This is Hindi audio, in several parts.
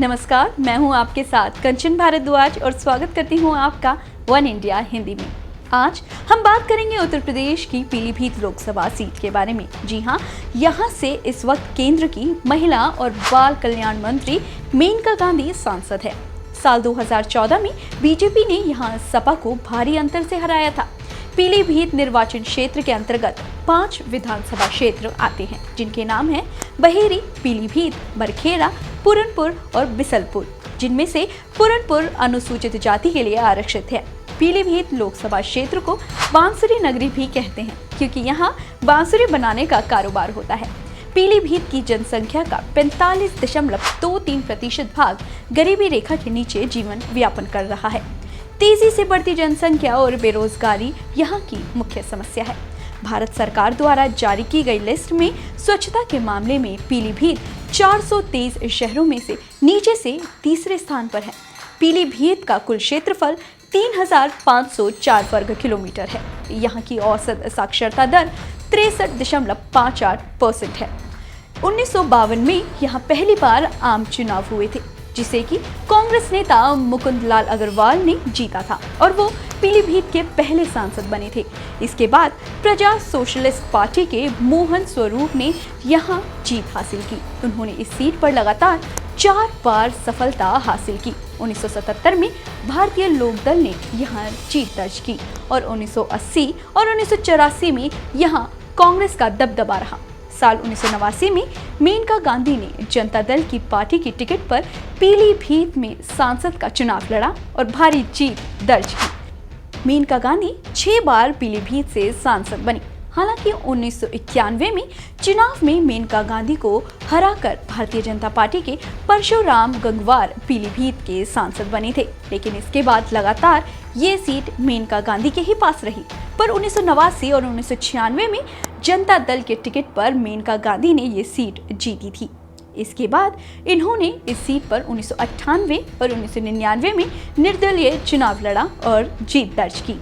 नमस्कार, मैं हूं आपके साथ कंचन भारद्वाज और स्वागत करती हूं आपका वन इंडिया हिंदी में। आज हम बात करेंगे उत्तर प्रदेश की पीलीभीत लोकसभा सीट के बारे में। जी हां, यहां से इस वक्त केंद्र की महिला और बाल कल्याण मंत्री मेनका गांधी सांसद है। साल 2014 में बीजेपी ने यहां सपा को भारी अंतर से हराया था। पीलीभीत निर्वाचन क्षेत्र के अंतर्गत 5 विधानसभा क्षेत्र आते हैं, जिनके नाम हैं बहेरी, पीलीभीत, बरखेड़ा, पूरनपुर और बिसलपुर, जिनमें से पूरनपुर अनुसूचित जाति के लिए आरक्षित है। पीलीभीत लोकसभा क्षेत्र को बांसुरी नगरी भी कहते हैं, क्योंकि यहाँ बांसुरी बनाने का कारोबार होता है। पीलीभीत की जनसंख्या का 45.23% भाग गरीबी रेखा के नीचे जीवन व्यापन कर रहा है। तेजी से बढ़ती जनसंख्या और बेरोजगारी यहाँ की मुख्य समस्या है। भारत सरकार द्वारा जारी की गई लिस्ट में स्वच्छता के मामले में पीलीभीत 423 शहरों में से नीचे से तीसरे स्थान पर है। पीलीभीत का कुल क्षेत्रफल 3504 वर्ग किलोमीटर है। यहाँ की औसत साक्षरता दर 63.58% है। 1952 में यहाँ पहली बार आम चुनाव हुए थे, जिसे कि कांग्रेस नेता मुकुंद लाल अग्रवाल ने जीता था और वो पीलीभीत के पहले सांसद बने थे। इसके बाद प्रजा सोशलिस्ट पार्टी के मोहन स्वरूप ने यहाँ जीत हासिल की। उन्होंने इस सीट पर लगातार 4 बार सफलता हासिल की। 1977 में भारतीय लोक दल ने यहाँ जीत दर्ज की और 1980 और 1984 में यहाँ कांग्रेस का दबदबा रहा। साल 1989 में मेनका गांधी ने जनता दल की पार्टी की टिकट पर पीलीभीत में सांसद का चुनाव लड़ा और भारी जीत दर्ज की। मेनका गांधी 6 बार पीलीभीत से सांसद बनी। हालांकि 1991 में चुनाव में मेनका गांधी को हराकर भारतीय जनता पार्टी के परशुराम गंगवार पीलीभीत के सांसद बने थे, लेकिन इसके बाद लगातार ये सीट मेनका गांधी के ही पास रही। पर 1989 और 1996 में जनता दल के टिकट पर मेनका गांधी ने ये सीट जीती थी। इसके बाद इन्होंने इस सीट पर 1998 और 1999 में निर्दलीय चुनाव लड़ा और जीत दर्ज की।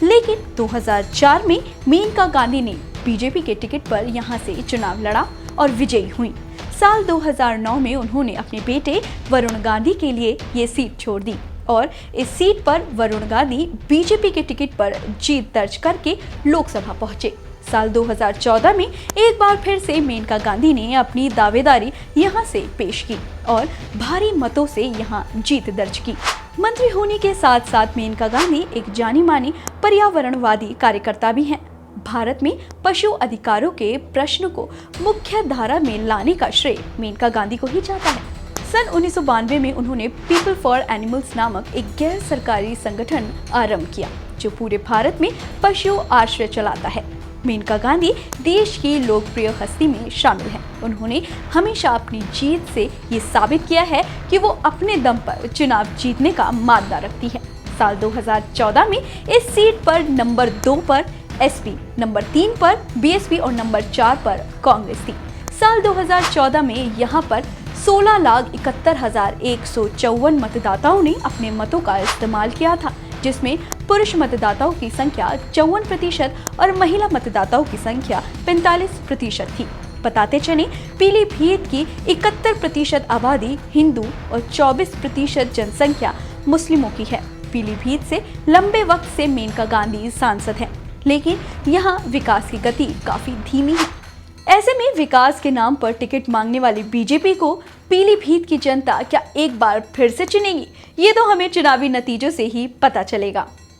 लेकिन 2004 में मेनका गांधी ने बीजेपी के टिकट पर यहां से चुनाव लड़ा और विजयी हुई। साल 2009 में उन्होंने अपने बेटे वरुण गांधी के लिए ये सीट छोड़ दी और इस सीट पर वरुण गांधी बीजेपी के टिकट पर जीत दर्ज करके लोकसभा पहुंचे। साल 2014 में एक बार फिर से मेनका गांधी ने अपनी दावेदारी यहां से पेश की और भारी मतों से यहां जीत दर्ज की। मंत्री होने के साथ साथ मेनका गांधी एक जानी मानी पर्यावरणवादी कार्यकर्ता भी हैं। भारत में पशु अधिकारों के प्रश्न को मुख्य धारा में लाने का श्रेय मेनका गांधी को ही जाता है। सन 1992 में उन्होंने पीपल फॉर एनिमल्स नामक एक गैर सरकारी संगठन आरंभ किया, जो पूरे भारत में पशु आश्रय चलाता है। मेनका गांधी देश की लोकप्रिय हस्ती में शामिल हैं। उन्होंने हमेशा अपनी जीत से ये साबित किया है कि वो अपने दम पर चुनाव जीतने का मादा रखती है। साल 2014 में इस सीट पर नंबर 2 पर एसपी, नंबर 3 पर बीएसपी और नंबर 4 पर कांग्रेस थी। साल 2014 में यहाँ पर 16,71,154 मतदाताओं ने अपने मतों का इस्तेमाल किया था, जिसमें पुरुष मतदाताओं की संख्या 54% और महिला मतदाताओं की संख्या 45% थी। बताते चले, पीलीभीत की 71% आबादी हिंदू और 24% जनसंख्या मुस्लिमों की है। पीलीभीत से लंबे वक्त से मेनका गांधी सांसद हैं, लेकिन यहाँ विकास की गति काफी धीमी है। ऐसे में विकास के नाम पर टिकट मांगने वाली बीजेपी को पीलीभीत की जनता क्या एक बार फिर से चुनेगी? ये तो हमें चुनावी नतीजों से ही पता चलेगा।